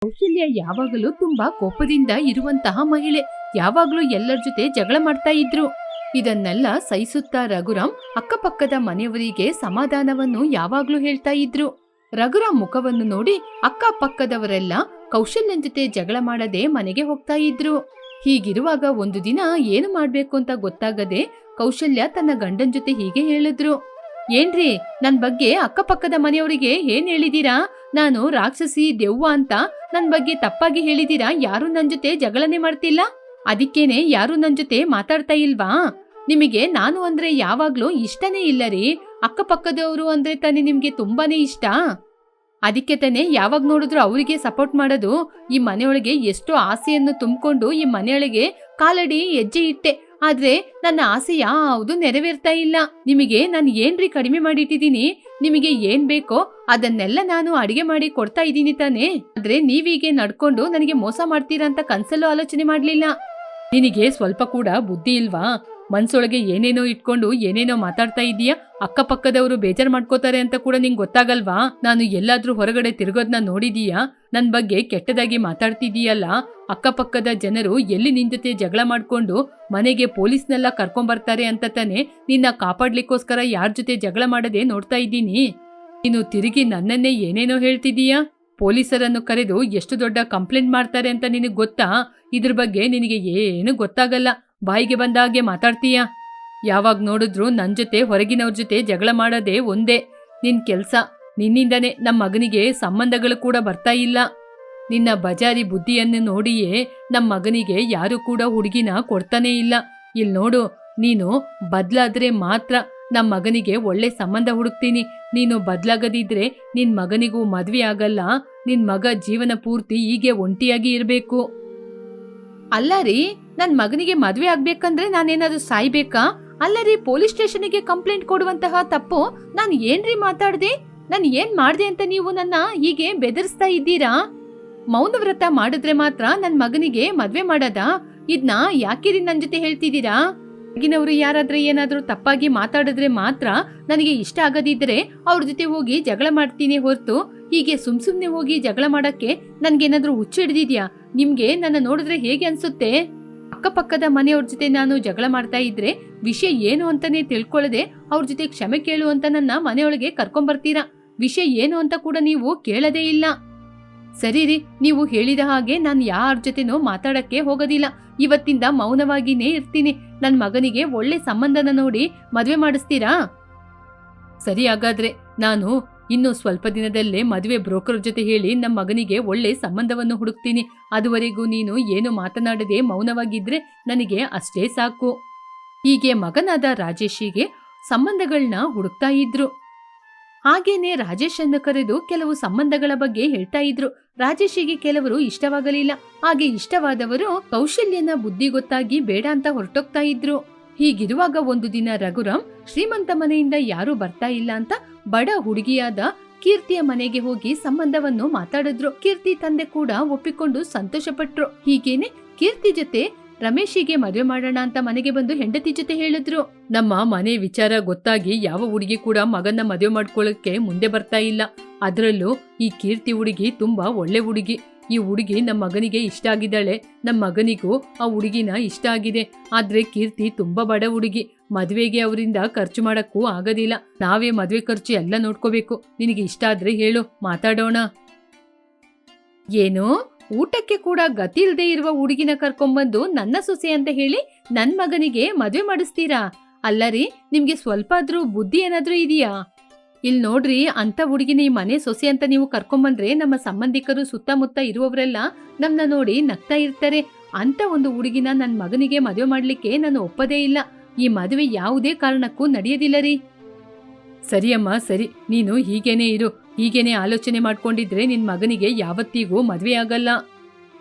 S1: ಕೌಶಲ್ಯ ಯಾವಾಗಲೂ ತುಂಬಾ ಕೋಪದಿಂದ ಇರುವಂತಹ ಮಹಿಳೆ. ಯಾವಾಗ್ಲೂ ಎಲ್ಲರ ಜೊತೆ ಜಗಳ ಮಾಡ್ತಾ ಇದ್ರು. ಇದನ್ನೆಲ್ಲ ಸಹಿಸುತ್ತಾ ರಘುರಾಮ್ ಅಕ್ಕಪಕ್ಕದ ಮನೆಯವರಿಗೆ ಸಮಾಧಾನವನ್ನು ಯಾವಾಗ್ಲೂ ಹೇಳ್ತಾ ಇದ್ರು. ರಘುರಾಮ್ ಮುಖವನ್ನು ನೋಡಿ ಅಕ್ಕಪಕ್ಕದವರೆಲ್ಲ ಕೌಶಲ್ಯನ್ ಜೊತೆ ಜಗಳ ಮಾಡದೆ ಮನೆಗೆ ಹೋಗ್ತಾ ಇದ್ರು. ಹೀಗಿರುವಾಗ ಒಂದು ದಿನ ಏನು ಮಾಡ್ಬೇಕು ಅಂತ ಗೊತ್ತಾಗದೆ ಕೌಶಲ್ಯ ತನ್ನ ಗಂಡನ್ ಜೊತೆ ಹೀಗೆ ಹೇಳಿದ್ರು. ಏನ್ರಿ, ನನ್ ಬಗ್ಗೆ ಅಕ್ಕಪಕ್ಕದ ಮನೆಯವರಿಗೆ ಏನ್ ಹೇಳಿದೀರಾ? ನಾನು ರಾಕ್ಷಸಿ ದೆವ್ವ ಅಂತ ನನ್ ಬಗ್ಗೆ ತಪ್ಪಾಗಿ ಹೇಳಿದೀರಾ. ಯಾರು ನನ್ ಜೊತೆ ಜಗಳನೆ ಮಾಡ್ತಿಲ್ಲ. ಅದಕ್ಕೇನೆ ಯಾರು ನನ್ ಜೊತೆ ಮಾತಾಡ್ತಾ ಇಲ್ವಾ? ನಿಮಗೆ ನಾನು ಅಂದ್ರೆ ಯಾವಾಗ್ಲೂ ಇಷ್ಟನೇ ಇಲ್ಲ ರೀ. ಅಕ್ಕಪಕ್ಕದವರು ಅಂದ್ರೆ ತಾನೇ ನಿಮ್ಗೆ ತುಂಬಾನೇ ಇಷ್ಟ. ಅದಕ್ಕೆ ತಾನೆ ಯಾವಾಗ ನೋಡಿದ್ರು ಅವರಿಗೆ ಸಪೋರ್ಟ್ ಮಾಡೋದು. ಈ ಮನೆಯೊಳಗೆ ಎಷ್ಟೋ ಆಸೆಯನ್ನು ತುಂಬಿಕೊಂಡು ಈ ಮನೆಯೊಳಗೆ ಕಾಲಡಿ ಹೆಜ್ಜೆ ಇಟ್ಟೆ. ಆದ್ರೆ ನನ್ನ ಆಸೆ ಯಾವುದು ನೆರವೇರ್ತಾ ಇಲ್ಲ. ನಿಮಗೆ ನಾನು ಏನ್ರಿ ಕಡಿಮೆ ಮಾಡಿಟ್ಟಿದೀನಿ? ನಿಮಗೆ ಏನ್ ಬೇಕೋ ಅದನ್ನೆಲ್ಲ ನಾನು ಅಡಿಗೆ ಮಾಡಿ ಕೊಡ್ತಾ ಇದ್ದೀನಿ ತಾನೇ. ಆದ್ರೆ ನೀವೀಗೆ ನಡ್ಕೊಂಡು ನನಗೆ ಮೋಸ ಮಾಡ್ತೀರಾ ಅಂತ ಕನ್ಸಲ್ಲೂ ಆಲೋಚನೆ ಮಾಡ್ಲಿಲ್ಲ. ನಿನಗೆ ಸ್ವಲ್ಪ ಕೂಡ ಬುದ್ಧಿ ಇಲ್ವಾ? ಮನ್ಸೊಳಗೆ ಏನೇನೋ ಇಟ್ಕೊಂಡು ಏನೇನೋ ಮಾತಾಡ್ತಾ ಇದೀಯಾ. ಅಕ್ಕಪಕ್ಕದವರು ಬೇಜಾರ್ ಮಾಡ್ಕೋತಾರೆ ಅಂತ ಕೂಡ ನಿಂಗೆ ಗೊತ್ತಾಗಲ್ವಾ? ನಾನು ಎಲ್ಲಾದ್ರೂ ಹೊರಗಡೆ ತಿರುಗೋದ್ನ ನೋಡಿದೀಯಾ? ನನ್ ಬಗ್ಗೆ ಕೆಟ್ಟದಾಗಿ ಮಾತಾಡ್ತಿದೀಯಲ್ಲ. ಅಕ್ಕಪಕ್ಕದ ಜನರು ಎಲ್ಲಿ ನಿನ್ ಜೊತೆ ಜಗಳ ಮಾಡ್ಕೊಂಡು ಮನೆಗೆ ಪೊಲೀಸ್ನೆಲ್ಲ ಕರ್ಕೊಂಬರ್ತಾರೆ ಅಂತ ತಾನೆ ನಿನ್ನ ಕಾಪಾಡ್ಲಿಕ್ಕೋಸ್ಕರ ಯಾರ್ ಜೊತೆ ಜಗಳ ಮಾಡದೆ ನೋಡ್ತಾ ಇದ್ದೀನಿ. ನೀನು ತಿರುಗಿ ನನ್ನನ್ನೇ ಏನೇನೋ ಹೇಳ್ತಿದೀಯಾ. ಪೊಲೀಸರನ್ನು ಕರೆದು ಎಷ್ಟು ದೊಡ್ಡ ಕಂಪ್ಲೇಂಟ್ ಮಾಡ್ತಾರೆ ಅಂತ ನಿನಗೆ ಗೊತ್ತಾ? ಇದ್ರ ಬಗ್ಗೆ ನಿನಗೆ ಏನು ಗೊತ್ತಾಗಲ್ಲ. ಬಾಯಿಗೆ ಬಂದಾಗೆ ಮಾತಾಡ್ತೀಯ. ಯಾವಾಗ ನೋಡಿದ್ರು ನನ್ ಜೊತೆ ಹೊರಗಿನವ್ರ ಜೊತೆ ಜಗಳ ಮಾಡೋದೇ ಒಂದೇ ನಿನ್ ಕೆಲ್ಸ. ನಿನ್ನಿಂದನೇ ನಮ್ಮ ಮಗನಿಗೆ ಸಂಬಂಧಗಳು ಕೂಡ ಬರ್ತಾ ಇಲ್ಲ. ನಿನ್ನ ಬಜಾರಿ ಬುದ್ಧಿಯನ್ನು ನೋಡಿಯೇ ನಮ್ಮ ಮಗನಿಗೆ ಯಾರು ಕೂಡ ಹುಡುಗಿನ ಕೊಡ್ತಾನೇ ಇಲ್ಲ. ಇಲ್ಲಿ ನೋಡು, ನೀನು ಬದ್ಲಾದ್ರೆ ಮಾತ್ರ ನಮ್ಮ ಮಗನಿಗೆ ಒಳ್ಳೆ ಸಂಬಂಧ ಹುಡುಕ್ತೀನಿ. ನೀನು ಬದ್ಲಾಗದಿದ್ರೆ ನಿನ್ ಮಗನಿಗೂ ಮದ್ವೆ ಆಗಲ್ಲ. ನಿನ್ ಮಗ ಜೀವನ ಪೂರ್ತಿ ಹೀಗೆ ಒಂಟಿಯಾಗಿ ಇರ್ಬೇಕು. ಅಲ್ಲ ರೀ, ನನ್ ಮಗನಿಗೆ ಮದ್ವೆ ಆಗ್ಬೇಕಂದ್ರೆ ನಾನೇನಾದ್ರೂ ಸಾಯ್ಬೇಕಾ? ಅಲ್ಲ ರೀ, ಪೊಲೀಸ್ ಸ್ಟೇಷನ್ಗೆ ಕಂಪ್ಲೇಂಟ್ ಕೊಡುವಂತಹ ತಪ್ಪು ನಾನು ಏನ್ರಿ ಮಾತಾಡ್ದೆ? ನಾನು ಏನ್ ಮಾಡ್ದೆ ಅಂತ ನೀವು ನನ್ನ ಹೀಗೆ ಬೆದರಿಸ್ತಾ ಇದ್ದೀರಾ? ಮೌನ ವ್ರತ ಮಾಡಿದ್ರೆ ಮಾತ್ರ ನನ್ ಮಗನಿಗೆ ಮದ್ವೆ ಮಾಡದ? ಇದ್ನ ಯಾಕಿರಿ ನನ್ ಜೊತೆ ಹೇಳ್ತಿದ್ದೀರಾ? ಈಗಿನವರು ಯಾರಾದ್ರೂ ಏನಾದ್ರೂ ತಪ್ಪಾಗಿ ಮಾತಾಡಿದ್ರೆ ಮಾತ್ರ ನನಗೆ ಇಷ್ಟ ಆಗದಿದ್ರೆ ಅವ್ರ ಜೊತೆ ಹೋಗಿ ಜಗಳ ಮಾಡ್ತೀನಿ ಹೊರತು ಹೀಗೆ ಸುಮ್ನೆ ಹೋಗಿ ಜಗಳ ಮಾಡಕ್ಕೆ ನನ್ಗೇನಾದ್ರೂ ಹುಚ್ಚು ಹಿಡ್ದಿದ್ಯಾ? ನಿಮ್ಗೆ ನನ್ನ ನೋಡಿದ್ರೆ ಹೇಗೆ ಅನ್ಸುತ್ತೆ? ಅಕ್ಕಪಕ್ಕದ ಮನೆಯವ್ರ ಜೊತೆ ನಾನು ಜಗಳ ಮಾಡ್ತಾ ಇದ್ರೆ ವಿಷಯ ಏನು ಅಂತಾನೆ ತಿಳ್ಕೊಳ್ಳದೆ ಅವ್ರ ಜೊತೆ ಕ್ಷಮೆ ಕೇಳು ಅಂತ ನನ್ನ ಮನೆಯೊಳಗೆ ಕರ್ಕೊಂಬರ್ತೀರಾ. ವಿಷಯ ಏನು ಅಂತ ಕೂಡ ನೀವು ಕೇಳದೇ ಇಲ್ಲ. ಸರಿ ರೀ, ನೀವು ಹೇಳಿದ ಹಾಗೆ ನಾನು ಯಾರ ಜೊತೆನೂ ಮಾತಾಡಕ್ಕೆ ಹೋಗೋದಿಲ್ಲ. ಇವತ್ತಿಂದ ಮೌನವಾಗಿನೇ ಇರ್ತೀನಿ. ನನ್ ಮಗನಿಗೆ ಒಳ್ಳೆ ಸಂಬಂಧನ ನೋಡಿ ಮದ್ವೆ ಮಾಡಿಸ್ತೀರಾ? ಸರಿ, ಹಾಗಾದ್ರೆ ನಾನು ಇನ್ನು ಸ್ವಲ್ಪ ದಿನದಲ್ಲೇ ಮದುವೆ ಬ್ರೋಕರ್ ಜೊತೆ ಹೇಳಿ ನಮ್ಮ ಮಗನಿಗೆ ಒಳ್ಳೆ ಸಂಬಂಧವನ್ನು ಹುಡುಕ್ತೀನಿ. ಅದುವರೆಗೂ ನೀನು ಏನು ಮಾತನಾಡದೆ ಮೌನವಾಗಿದ್ರೆ ನನಗೆ ಅಷ್ಟೇ ಸಾಕು. ಹೀಗೆ ಮಗನಾದ ರಾಜೇಶಿಗೆ ಸಂಬಂಧಗಳನ್ನ ಹುಡುಕ್ತಾ ಇದ್ರು. ಹಾಗೇನೆ ರಾಜೇಶನ್ನು ಕರೆದು ಕೆಲವು ಸಂಬಂಧಗಳ ಬಗ್ಗೆ ಹೇಳ್ತಾ ಇದ್ರು. ರಾಜೇಶಿಗೆ ಕೆಲವರು ಇಷ್ಟವಾಗಲಿಲ್ಲ. ಹಾಗೆ ಇಷ್ಟವಾದವರು ಕೌಶಲ್ಯನ ಬುದ್ಧಿ ಗೊತ್ತಾಗಿ ಬೇಡ ಅಂತ ಹೊರಟೋಗ್ತಾ ಇದ್ರು. ಹೀಗಿರುವಾಗ ಒಂದು ದಿನ ರಘುರಾಮ್ ಶ್ರೀಮಂತ ಮನೆಯಿಂದ ಯಾರೂ ಬರ್ತಾ ಇಲ್ಲ ಅಂತ ಬಡ ಹುಡುಗಿಯಾದ ಕೀರ್ತಿಯ ಮನೆಗೆ ಹೋಗಿ ಸಂಬಂಧವನ್ನು ಮಾತಾಡಿದ್ರು. ಕೀರ್ತಿ ತಂದೆ ಕೂಡ ಒಪ್ಪಿಕೊಂಡು ಸಂತೋಷಪಟ್ರು. ಹೀಗೇನೆ ಕೀರ್ತಿ ಜೊತೆ ರಮೇಶಿಗೆ ಮದುವೆ ಮಾಡೋಣ ಅಂತ ಮನೆಗೆ ಬಂದು ಹೆಂಡತಿ ಜೊತೆ ಹೇಳಿದ್ರು. ನಮ್ಮ ಮನೆ ವಿಚಾರ ಗೊತ್ತಾಗಿ ಯಾವ ಹುಡುಗಿ ಕೂಡ ಮಗನ್ನ ಮದುವೆ ಮಾಡ್ಕೊಳ್ಳಕ್ಕೆ ಮುಂದೆ ಬರ್ತಾ ಇಲ್ಲ. ಅದರಲ್ಲೂ ಈ ಕೀರ್ತಿ ಹುಡುಗಿ ತುಂಬಾ ಒಳ್ಳೆ ಹುಡುಗಿ. ಈ ಹುಡುಗಿ ನಮ್ಮ ಮಗನಿಗೆ ಇಷ್ಟ ಆಗಿದ್ದಾಳೆ. ನಮ್ಮ ಮಗನಿಗೂ ಆ ಹುಡುಗಿನ ಇಷ್ಟ ಆಗಿದೆ. ಆದ್ರೆ ಕೀರ್ತಿ ತುಂಬಾ ಬಡ ಹುಡುಗಿ. ಮದ್ವೆಗೆ ಅವರಿಂದ ಖರ್ಚು ಮಾಡಕ್ಕೂ ಆಗೋದಿಲ್ಲ. ನಾವೇ ಮದ್ವೆ ಖರ್ಚು ಎಲ್ಲ ನೋಡ್ಕೋಬೇಕು. ನಿನಗೆ ಇಷ್ಟ ಆದ್ರೆ ಹೇಳು, ಮಾತಾಡೋಣ. ಏನು, ಊಟಕ್ಕೆ ಕೂಡ ಗತಿ ಇಲ್ದೇ ಇರುವ ಹುಡುಗಿನ ಕರ್ಕೊಂಡ್ಬಂದು ನನ್ನ ಸೊಸೆ ಅಂತ ಹೇಳಿ ನನ್ ಮಗನಿಗೆ ಮದ್ವೆ ಮಾಡಿಸ್ತೀರಾ? ಅಲ್ಲರಿ, ನಿಮ್ಗೆ ಸ್ವಲ್ಪ ಆದ್ರೂ ಬುದ್ಧಿ ಏನಾದ್ರೂ ಇದೆಯಾ? ಇಲ್ ನೋಡ್ರಿ, ಅಂತ ಹುಡುಗಿನ ಈ ಮನೆ ಸೊಸೆ ಅಂತ ನೀವು ಕರ್ಕೊಂಬಂದ್ರೆ ನಮ್ಮ ಸಂಬಂಧಿಕರು ಸುತ್ತಮುತ್ತ ಇರುವವರೆಲ್ಲ ನಮ್ನ ನೋಡಿ ನಗ್ತಾ ಇರ್ತಾರೆ. ಅಂತ ಒಂದು ಹುಡುಗಿನ ನನ್ ಮಗನಿಗೆ ಮದುವೆ ಮಾಡ್ಲಿಕ್ಕೆ ನಾನು ಒಪ್ಪದೇ ಇಲ್ಲ. ಈ ಮದುವೆ ಯಾವುದೇ ಕಾರಣಕ್ಕೂ ನಡೆಯೋದಿಲ್ಲ ರೀ. ಸರಿಯಮ್ಮ, ಸರಿ, ನೀನು ಹೀಗೇನೆ ಇರು. ಹೀಗೇನೆ ಆಲೋಚನೆ ಮಾಡ್ಕೊಂಡಿದ್ರೆ ನಿನ್ ಮಗನಿಗೆ ಯಾವತ್ತಿಗೂ ಮದ್ವೆ ಆಗಲ್ಲ.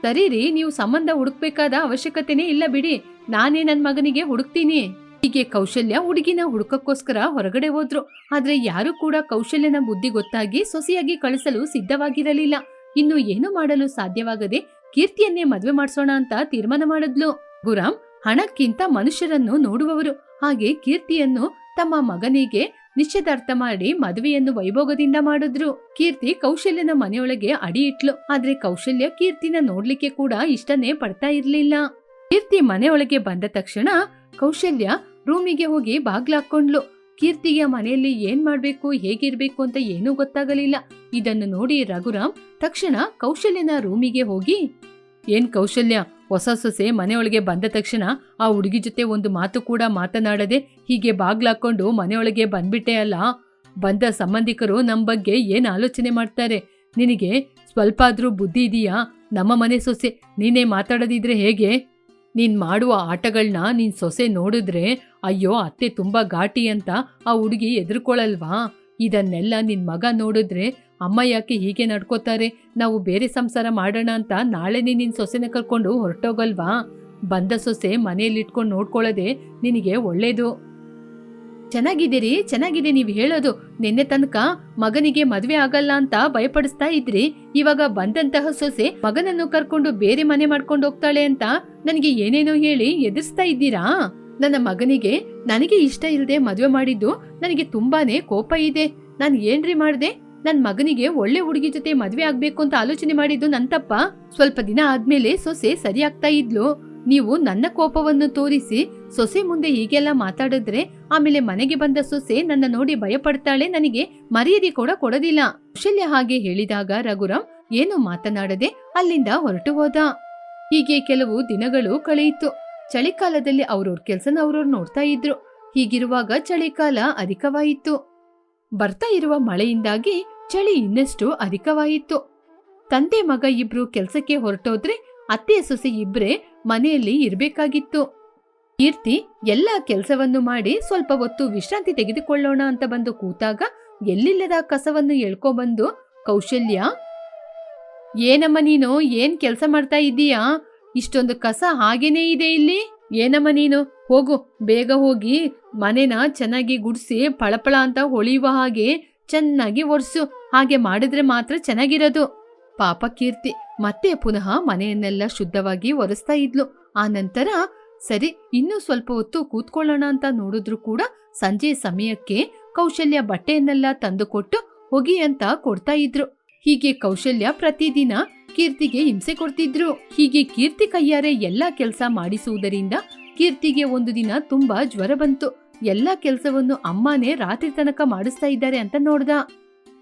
S1: ಸರಿ ರೀ, ನೀವು ಸಂಬಂಧ ಹುಡುಕ್ಬೇಕಾದ ಅವಶ್ಯಕತೆನೇ ಇಲ್ಲ ಬಿಡಿ. ನಾನೇ ನನ್ ಮಗನಿಗೆ ಹುಡುಕ್ತೀನಿ. ಹೀಗೆ ಕೌಶಲ್ಯ ಹುಡುಗಿನ ಹುಡುಕಕ್ಕೋಸ್ಕರ ಹೊರಗಡೆ ಹೋದ್ರು. ಆದ್ರೆ ಯಾರು ಕೂಡ ಕೌಶಲ್ಯನ ಬುದ್ಧಿ ಗೊತ್ತಾಗಿ ಸೊಸೆಯಾಗಿ ಕಳಿಸಲು ಸಿದ್ಧವಾಗಿರಲಿಲ್ಲ. ಇನ್ನು ಏನು ಮಾಡಲು ಸಾಧ್ಯವಾಗದೆ ಕೀರ್ತಿಯನ್ನೇ ಮದ್ವೆ ಮಾಡ್ಸೋಣ ಅಂತ ತೀರ್ಮಾನ ಮಾಡಿದ್ಲು. ಗುರಾಮ್ ಹಣಕ್ಕಿಂತ ಮನುಷ್ಯರನ್ನು ನೋಡುವವರು. ಹಾಗೆ ಕೀರ್ತಿಯನ್ನು ತಮ್ಮ ಮಗನಿಗೆ ನಿಶ್ಚಿತಾರ್ಥ ಮಾಡಿ ಮದುವೆಯನ್ನು ವೈಭೋಗದಿಂದ ಮಾಡಿದ್ರು. ಕೀರ್ತಿ ಕೌಶಲ್ಯನ ಮನೆಯೊಳಗೆ ಅಡಿ ಇಟ್ಲು. ಆದ್ರೆ ಕೌಶಲ್ಯ ಕೀರ್ತಿನ ನೋಡ್ಲಿಕ್ಕೆ ಕೂಡ ಇಷ್ಟನೇ ಪಡ್ತಾ ಇರ್ಲಿಲ್ಲ. ಕೀರ್ತಿ ಮನೆಯೊಳಗೆ ಬಂದ ತಕ್ಷಣ ಕೌಶಲ್ಯ ರೂಮಿಗೆ ಹೋಗಿ ಬಾಗ್ಲಾಕೊಂಡ್ಲು. ಕೀರ್ತಿಗೆ ಮನೆಯಲ್ಲಿ ಏನ್ ಮಾಡ್ಬೇಕು, ಹೇಗಿರ್ಬೇಕು ಅಂತ ಏನೂ ಗೊತ್ತಾಗಲಿಲ್ಲ. ಇದನ್ನು ನೋಡಿ ರಘುರಾಮ್ ತಕ್ಷಣ ಕೌಶಲ್ಯನ ರೂಮಿಗೆ ಹೋಗಿ, ಏನ್ ಕೌಶಲ್ಯ, ಹೊಸ ಸೊಸೆ ಮನೆಯೊಳಗೆ ಬಂದ ತಕ್ಷಣ ಆ ಹುಡುಗಿ ಜೊತೆ ಒಂದು ಮಾತು ಕೂಡ ಮಾತನಾಡದೆ ಹೀಗೆ ಬಾಗ್ಲಾಕೊಂಡು ಮನೆಯೊಳಗೆ ಬಂದ್ಬಿಟ್ಟೆ ಅಲ್ಲ? ಬಂದ ಸಂಬಂಧಿಕರು ನಮ್ ಬಗ್ಗೆ ಏನ್ ಆಲೋಚನೆ ಮಾಡ್ತಾರೆ? ನಿನಗೆ ಸ್ವಲ್ಪ ಆದ್ರೂ ಬುದ್ಧಿ ಇದೆಯಾ? ನಮ್ಮ ಮನೆ ಸೊಸೆ ನೀನೇ ಮಾತಾಡದಿದ್ರೆ ಹೇಗೆ? ನೀನ್ ಮಾಡುವ ಆಟಗಳನ್ನ ನಿನ್ ಸೊಸೆ ನೋಡಿದ್ರೆ ಅಯ್ಯೋ ಅತ್ತೆ ತುಂಬಾ ಘಾಟಿ ಅಂತ ಆ ಹುಡುಗಿ ಎದುರ್ಕೊಳ್ಳಲ್ವಾ? ಇದನ್ನೆಲ್ಲ ನಿನ್ ಮಗ ನೋಡಿದ್ರೆ ಅಮ್ಮ ಯಾಕೆ ಹೀಗೆ ನಡ್ಕೋತಾರೆ, ನಾವು ಬೇರೆ ಸಂಸಾರ ಮಾಡೋಣ ಅಂತ ನಾಳೆನೇ ನಿನ್ ಸೊಸೆನ ಕರ್ಕೊಂಡು ಹೊರಟೋಗಲ್ವಾ? ಬಂದ ಸೊಸೆ ಮನೆಯಲ್ಲಿಟ್ಕೊಂಡು ನೋಡ್ಕೊಳ್ಳೋದೆ ನಿನಗೆ ಒಳ್ಳೇದು. ಚೆನ್ನಾಗಿದೆ ನೀವು ಹೇಳೋದು. ನಿನ್ನೆ ತನಕ ಮಗನಿಗೆ ಮದ್ವೆ ಆಗಲ್ಲ ಅಂತ ಭಯಪಡಿಸ್ತಾ ಇದ್ರಿ, ಇವಾಗ ಬಂದಂತಹ ಸೊಸೆ ಮಗನನ್ನು ಕರ್ಕೊಂಡು ಬೇರೆ ಮನೆ ಮಾಡ್ಕೊಂಡು ಹೋಗ್ತಾಳೆ ಅಂತ ನನಗೆ ಏನೇನೋ ಹೇಳಿ ಎದುರಿಸ್ತಾ ಇದ್ದೀರಾ? ನನ್ನ ಮಗನಿಗೆ ನನಗೆ ಇಷ್ಟ ಇಲ್ಲದೆ ಮದ್ವೆ ಮಾಡಿದ್ದು ನನಗೆ ತುಂಬಾನೇ ಕೋಪ ಇದೆ. ನಾನು ಏನ್ರಿ ಮಾಡ್ದೆ? ನನ್ ಮಗನಿಗೆ ಒಳ್ಳೆ ಹುಡುಗಿ ಜೊತೆ ಮದ್ವೆ ಆಗ್ಬೇಕು ಅಂತ ಆಲೋಚನೆ ಮಾಡಿದ್ದು ನನ್ ತಪ್ಪ? ಸ್ವಲ್ಪ ದಿನ ಆದ್ಮೇಲೆ ಸೊಸೆ ಸರಿ ಆಗ್ತಾ ಇದ್ಲು. ನೀವು ನನ್ನ ಕೋಪವನ್ನು ತೋರಿಸಿ ಸೊಸೆ ಮುಂದೆ ಹೀಗೆಲ್ಲ ಮಾತಾಡಿದ್ರೆ ಆಮೇಲೆ ಮನೆಗೆ ಬಂದ ಸೊಸೆ ನನ್ನ ನೋಡಿ ಭಯ ಪಡ್ತಾಳೆ, ನನಗೆ ಮರ್ಯಾದೆ ಕೂಡ ಕೊಡೋದಿಲ್ಲ. ಕೌಶಲ್ಯ ಹಾಗೆ ಹೇಳಿದಾಗ ರಘುರಾಮ್ ಏನು ಮಾತನಾಡದೆ ಅಲ್ಲಿಂದ ಹೊರಟು ಹೋದ. ಹೀಗೆ ಕೆಲವು ದಿನಗಳು ಕಳೆಯಿತು. ಚಳಿಕಾಲದಲ್ಲಿ ಅವ್ರವ್ರ ಕೆಲ್ಸನ ಅವ್ರವ್ರು ನೋಡ್ತಾ ಇದ್ರು. ಹೀಗಿರುವಾಗ ಚಳಿಕಾಲ ಅಧಿಕವಾಯಿತು. ಬರ್ತಾ ಇರುವ ಮಳೆಯಿಂದಾಗಿ ಚಳಿ ಇನ್ನಷ್ಟು ಅಧಿಕವಾಯಿತು. ತಂದೆ ಮಗ ಇಬ್ರು ಕೆಲ್ಸಕ್ಕೆ ಹೊರಟೋದ್ರೆ ಅತ್ತೆ ಸೊಸೆ ಇಬ್ರೇ ಮನೆಯಲ್ಲಿ ಇರ್ಬೇಕಾಗಿತ್ತು. ಕೀರ್ತಿ ಎಲ್ಲಾ ಕೆಲಸವನ್ನು ಮಾಡಿ ಸ್ವಲ್ಪ ಹೊತ್ತು ವಿಶ್ರಾಂತಿ ತೆಗೆದುಕೊಳ್ಳೋಣ ಅಂತ ಬಂದು ಕೂತಾಗ ಎಲ್ಲಿಲ್ಲದ ಕಸವನ್ನು ಎಳ್ಕೊಬಂದು ಕೌಶಲ್ಯ, ಏನಮ್ಮ ನೀನು ಏನ್ ಕೆಲಸ ಮಾಡ್ತಾ ಇದ್ದೀಯಾ? ಇಷ್ಟೊಂದು ಕಸ ಹಾಗೇನೇ ಇದೆ ಇಲ್ಲಿ. ಏನಮ್ಮ ನೀನು, ಹೋಗು ಬೇಗ ಹೋಗಿ ಮನೆನ ಚೆನ್ನಾಗಿ ಗುಡ್ಸಿ ಪಳಪಳ ಅಂತ ಹೊಳೆಯುವ ಹಾಗೆ ಚೆನ್ನಾಗಿ ಒರ್ಸು. ಹಾಗೆ ಮಾಡಿದ್ರೆ ಮಾತ್ರ ಚೆನ್ನಾಗಿರೋದು. ಪಾಪ ಕೀರ್ತಿ ಮತ್ತೆ ಪುನಃ ಮನೆಯನ್ನೆಲ್ಲ ಶುದ್ಧವಾಗಿ ಒರೆಸ್ತಾ ಇದ್ಲು. ಆ ನಂತರ ಸರಿ ಇನ್ನೂ ಸ್ವಲ್ಪ ಹೊತ್ತು ಕೂತ್ಕೊಳ್ಳೋಣ ಅಂತ ನೋಡಿದ್ರು ಕೂಡ ಸಂಜೆ ಸಮಯಕ್ಕೆ ಕೌಶಲ್ಯ ಬಟ್ಟೆಯನ್ನೆಲ್ಲ ತಂದುಕೊಟ್ಟು ಹೊಗಿ ಅಂತ ಕೊಡ್ತಾ ಇದ್ರು. ಹೀಗೆ ಕೌಶಲ್ಯ ಪ್ರತಿದಿನ ಕೀರ್ತಿಗೆ ಹಿಂಸೆ ಕೊಡ್ತಿದ್ರು. ಹೀಗೆ ಕೀರ್ತಿ ಕೈಯಾರೆ ಎಲ್ಲಾ ಕೆಲಸ ಮಾಡಿಸುವುದರಿಂದ ಕೀರ್ತಿಗೆ ಒಂದು ದಿನ ತುಂಬಾ ಜ್ವರ ಬಂತು. ಎಲ್ಲಾ ಕೆಲಸವನ್ನು ಅಮ್ಮನೇ ರಾತ್ರಿ ತನಕ ಮಾಡಿಸ್ತಾ ಇದ್ದಾರೆ ಅಂತ ನೋಡ್ದ.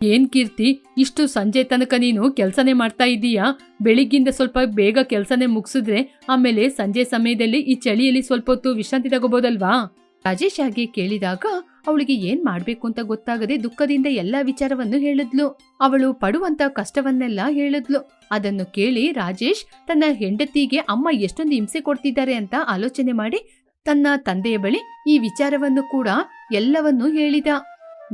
S1: ಏನ್ ಕೀರ್ತಿ, ಇಷ್ಟು ಸಂಜೆ ತನಕ ನೀನು ಕೆಲ್ಸನೇ ಮಾಡ್ತಾ ಇದ್ದೀಯಾ? ಬೆಳಿಗ್ಗಿಂದ ಸ್ವಲ್ಪ ಬೇಗ ಕೆಲ್ಸನೇ ಮುಗಿಸಿದ್ರೆ ಆಮೇಲೆ ಸಂಜೆ ಸಮಯದಲ್ಲಿ ಈ ಚಳಿಯಲ್ಲಿ ಸ್ವಲ್ಪ ಹೊತ್ತು ವಿಶ್ರಾಂತಿ ತಗೋಬೋದಲ್ವಾ? ರಾಜೇಶ್ ಹಾಗೆ ಕೇಳಿದಾಗ ಅವಳಿಗೆ ಏನ್ ಮಾಡ್ಬೇಕು ಅಂತ ಗೊತ್ತಾಗದೆ ದುಃಖದಿಂದ ಎಲ್ಲಾ ವಿಚಾರವನ್ನು ಹೇಳಿದ್ಲು. ಅವಳು ಪಡುವಂತ ಕಷ್ಟವನ್ನೆಲ್ಲ ಹೇಳಿದ್ಲು. ಅದನ್ನು ಕೇಳಿ ರಾಜೇಶ್ ತನ್ನ ಹೆಂಡತಿಗೆ ಅಮ್ಮ ಎಷ್ಟೊಂದು ಹಿಂಸೆ ಕೊಡ್ತಿದ್ದಾರೆ ಅಂತ ಆಲೋಚನೆ ಮಾಡಿ ತನ್ನ ತಂದೆಯ ಬಳಿ ಈ ವಿಚಾರವನ್ನು ಕೂಡ ಎಲ್ಲವನ್ನೂ ಹೇಳಿದ.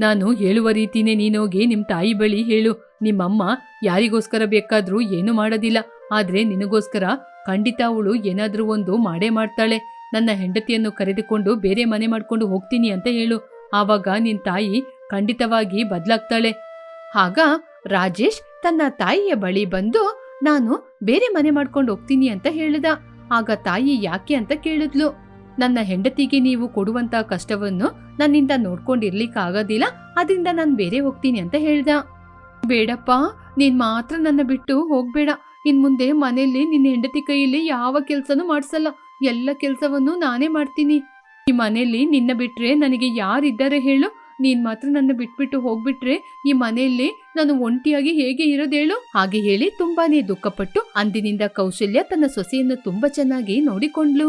S1: ನಾನು ಹೇಳುವ ರೀತಿನೇ ನೀನೋಗಿ ನಿಮ್ ತಾಯಿ ಬಳಿ ಹೇಳು. ನಿಮ್ಮಮ್ಮ ಯಾರಿಗೋಸ್ಕರ ಬೇಕಾದ್ರೂ ಏನು ಮಾಡೋದಿಲ್ಲ, ಆದ್ರೆ ನಿನಗೋಸ್ಕರ ಖಂಡಿತ ಅವಳು ಏನಾದ್ರೂ ಒಂದು ಮಾಡೇ ಮಾಡ್ತಾಳೆ. ನನ್ನ ಹೆಂಡತಿಯನ್ನು ಕರೆದುಕೊಂಡು ಬೇರೆ ಮನೆ ಮಾಡ್ಕೊಂಡು ಹೋಗ್ತೀನಿ ಅಂತ ಹೇಳು. ಆವಾಗ ನಿನ್ ತಾಯಿ ಖಂಡಿತವಾಗಿ ಬದಲಾಗ್ತಾಳೆ. ಆಗ ರಾಜೇಶ್ ತನ್ನ ತಾಯಿಯ ಬಳಿ ಬಂದು ನಾನು ಬೇರೆ ಮನೆ ಮಾಡ್ಕೊಂಡು ಹೋಗ್ತೀನಿ ಅಂತ ಹೇಳಿದ. ಆಗ ತಾಯಿ ಯಾಕೆ ಅಂತ ಕೇಳಿದ್ಲು. ನನ್ನ ಹೆಂಡತಿಗೆ ನೀವು ಕೊಡುವಂತ ಕಷ್ಟವನ್ನು ನನ್ನಿಂದ ನೋಡ್ಕೊಂಡಿರ್ಲಿಕ್ಕಾಗೋದಿಲ್ಲ, ಅದರಿಂದ ನಾನು ಬೇರೆ ಹೋಗ್ತೀನಿ ಅಂತ ಹೇಳ್ದ. ಬೇಡಪ್ಪ, ನೀನ್ ಮಾತ್ರ ನನ್ನ ಬಿಟ್ಟು ಹೋಗ್ಬೇಡ. ಇನ್ ಮುಂದೆ ಮನೆಯಲ್ಲಿ ನಿನ್ನ ಹೆಂಡತಿ ಕೈಯಲ್ಲಿ ಯಾವ ಕೆಲ್ಸನೂ ಮಾಡ್ಸಲ್ಲ. ಎಲ್ಲ ಕೆಲ್ಸವನ್ನು ನಾನೇ ಮಾಡ್ತೀನಿ. ಈ ಮನೆಯಲ್ಲಿ ನಿನ್ನ ಬಿಟ್ರೆ ನನಗೆ ಯಾರಿದ್ದಾರೆ ಹೇಳು? ನೀನ್ ಮಾತ್ರ ನನ್ನ ಬಿಟ್ಬಿಟ್ಟು ಹೋಗ್ಬಿಟ್ರೆ ಈ ಮನೆಯಲ್ಲಿ ನಾನು ಒಂಟಿಯಾಗಿ ಹೇಗೆ ಇರೋದೇಳು? ಹಾಗೆ ಹೇಳಿ ತುಂಬಾನೇ ದುಃಖಪಟ್ಟು ಅಂದಿನಿಂದ ಕೌಶಲ್ಯ ತನ್ನ ಸೊಸೆಯನ್ನು ತುಂಬಾ ಚೆನ್ನಾಗಿ ನೋಡಿಕೊಂಡ್ಲು.